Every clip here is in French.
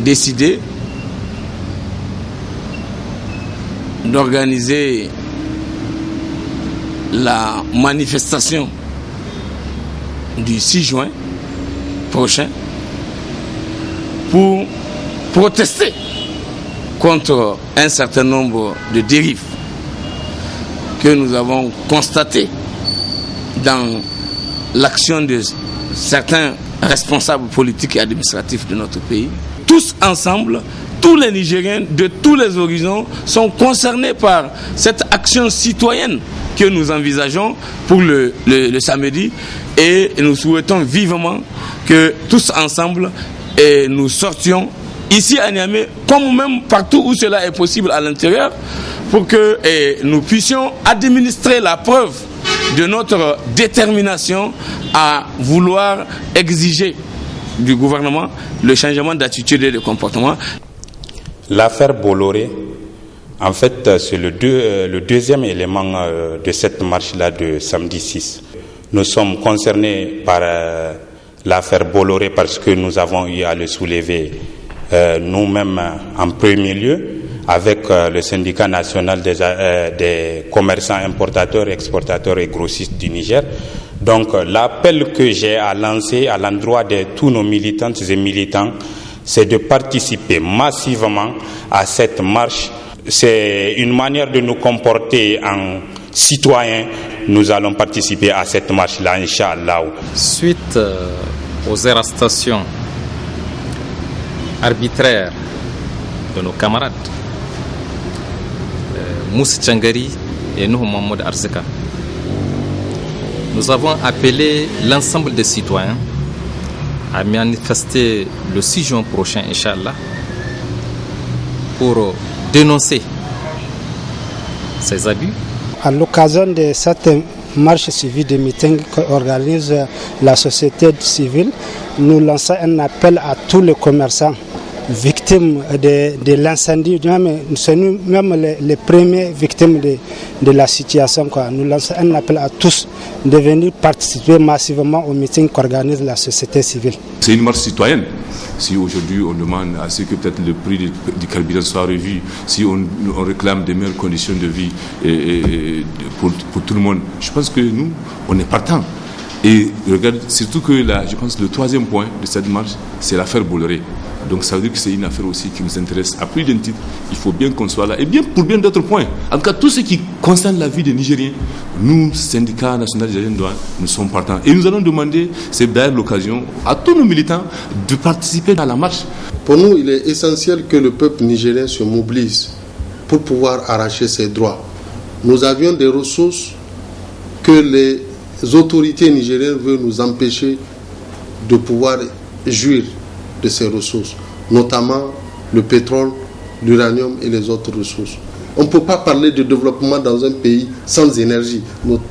décidé d'organiser la manifestation du 6 juin prochain pour protester contre un certain nombre de dérives que nous avons constatées dans l'action de certains responsables politiques et administratifs de notre pays. Tous ensemble, tous les Nigériens de tous les horizons sont concernés par cette action citoyenne que nous envisageons pour le samedi, et nous souhaitons vivement que tous ensemble nous sortions ici à Niamey, comme même partout où cela est possible à l'intérieur, pour que nous puissions administrer la preuve de notre détermination à vouloir exiger du gouvernement le changement d'attitude et de comportement. L'affaire Bolloré, en fait, c'est le deuxième élément de cette marche-là de samedi 6. Nous sommes concernés par l'affaire Bolloré parce que nous avons eu à le soulever nous-mêmes en premier lieu avec le syndicat national des commerçants importateurs, exportateurs et grossistes du Niger. Donc l'appel que j'ai à lancer à l'endroit de tous nos militantes et militants, c'est de participer massivement à cette marche. C'est une manière de nous comporter en citoyens. Nous allons participer à cette marche-là, Inch'Allah. Suite aux arrestations arbitraires de nos camarades, Moussa Tchangari et Nuhu Mahmoud Arzika, nous avons appelé l'ensemble des citoyens à manifester le 6 juin prochain, Inch'Allah, pour dénoncer ces abus. À l'occasion de cette marche suivie de meeting qu'organise la société civile, nous lançons un appel à tous les commerçants victimes de l'incendie, c'est nous-mêmes les premières victimes de la situation. Nous lançons un appel à tous de venir participer massivement au meeting qu'organise la société civile. C'est une marche citoyenne. Si aujourd'hui on demande à ce que peut-être le prix du carburant soit revu, si on réclame des meilleures conditions de vie pour tout le monde, je pense que nous, on est partants. Et regarde, surtout que là, je pense que le troisième point de cette marche, c'est l'affaire Bolloré. Donc ça veut dire que c'est une affaire aussi qui nous intéresse à plus d'un titre. Il faut bien qu'on soit là. Et bien pour bien d'autres points. En tout cas, tout ce qui concerne la vie des Nigériens, nous, syndicat national des agents douanes, nous sommes partants. Et nous allons demander, c'est d'ailleurs l'occasion, à tous nos militants de participer à la marche. Pour nous, il est essentiel que le peuple nigérien se mobilise pour pouvoir arracher ses droits. Nous avions des ressources que les autorités nigériennes veulent nous empêcher de pouvoir jouir de ces ressources, notamment le pétrole, l'uranium et les autres ressources. On ne peut pas parler de développement dans un pays sans énergie.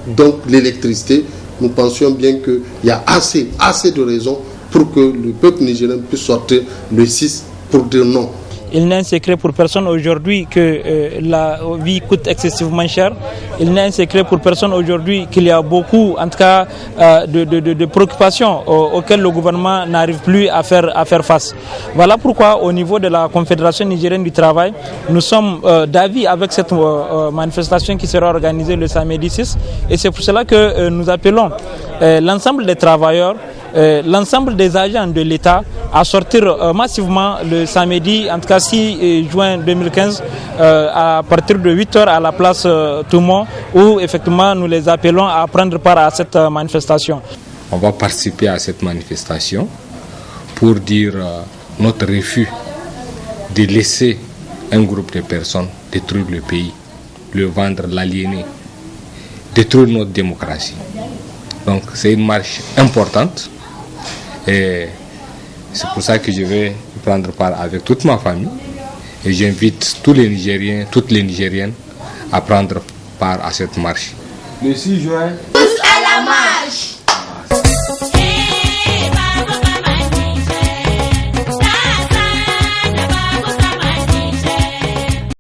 Donc l'électricité, nous pensions bien qu'il y a assez de raisons pour que le peuple nigérien puisse sortir le 6 pour dire non. Il n'est un secret pour personne aujourd'hui que la vie coûte excessivement cher. Il n'est un secret pour personne aujourd'hui qu'il y a beaucoup, en tout cas, de préoccupations auxquelles le gouvernement n'arrive plus à faire face. Voilà pourquoi, au niveau de la Confédération nigérienne du travail, nous sommes d'avis avec cette manifestation qui sera organisée le samedi 6. Et c'est pour cela que nous appelons l'ensemble des travailleurs, l'ensemble des agents de l'État à sortir massivement le samedi, en tout cas 6 juin 2015, à partir de 8h à la place Toumont, où effectivement nous les appelons à prendre part à cette manifestation. On va participer à cette manifestation pour dire notre refus de laisser un groupe de personnes détruire le pays, le vendre, l'aliéner, détruire notre démocratie. Donc c'est une marche importante et c'est pour ça que je vais prendre part avec toute ma famille et j'invite tous les Nigériens, toutes les Nigériennes à prendre part à cette marche. Le 6 juin